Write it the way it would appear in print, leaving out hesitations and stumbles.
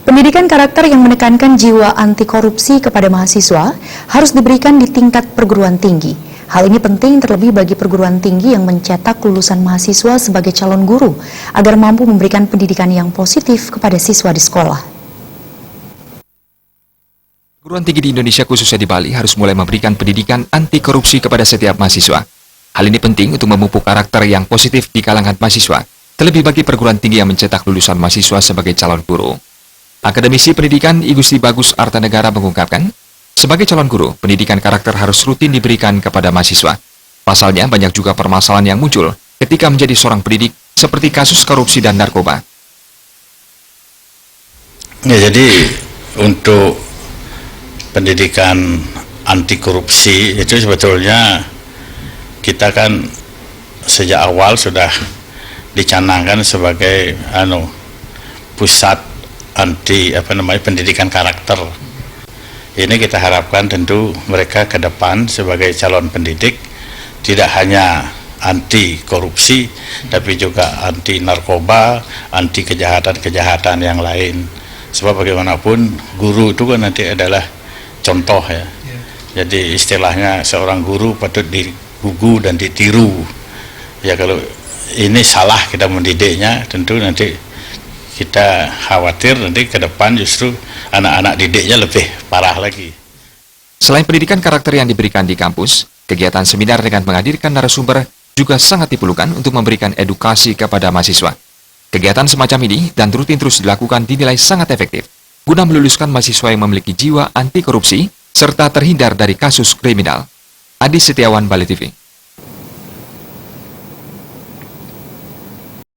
Pendidikan karakter yang menekankan jiwa anti korupsi kepada mahasiswa harus diberikan di tingkat perguruan tinggi. Hal ini penting terlebih bagi perguruan tinggi yang mencetak lulusan mahasiswa sebagai calon guru agar mampu memberikan pendidikan yang positif kepada siswa di sekolah. Perguruan tinggi di Indonesia khususnya di Bali harus mulai memberikan pendidikan anti korupsi kepada setiap mahasiswa. Hal ini penting untuk memupuk karakter yang positif di kalangan mahasiswa, terlebih bagi perguruan tinggi yang mencetak lulusan mahasiswa sebagai calon guru. Akademisi Pendidikan I Gusti Bagus Artanegara mengungkapkan, sebagai calon guru, pendidikan karakter harus rutin diberikan kepada mahasiswa. Pasalnya, banyak juga permasalahan yang muncul ketika menjadi seorang pendidik, seperti kasus korupsi dan narkoba. Ya, jadi untuk pendidikan anti korupsi itu sebetulnya kita kan sejak awal sudah dicanangkan sebagai pusat anti pendidikan karakter. Ini kita harapkan tentu mereka ke depan sebagai calon pendidik tidak hanya anti korupsi tapi juga anti narkoba, anti kejahatan-kejahatan yang lain. Sebab bagaimanapun guru itu kan nanti adalah contoh ya. Jadi istilahnya seorang guru patut digugu dan ditiru. Ya kalau ini salah kita mendidiknya, tentu nanti kita khawatir nanti ke depan justru anak-anak didiknya lebih parah lagi. Selain pendidikan karakter yang diberikan di kampus, kegiatan seminar dengan menghadirkan narasumber juga sangat diperlukan untuk memberikan edukasi kepada mahasiswa. Kegiatan semacam ini dan rutin terus dilakukan dinilai sangat efektif guna meluluskan mahasiswa yang memiliki jiwa anti korupsi serta terhindar dari kasus kriminal. Adi Setiawan, Bali TV.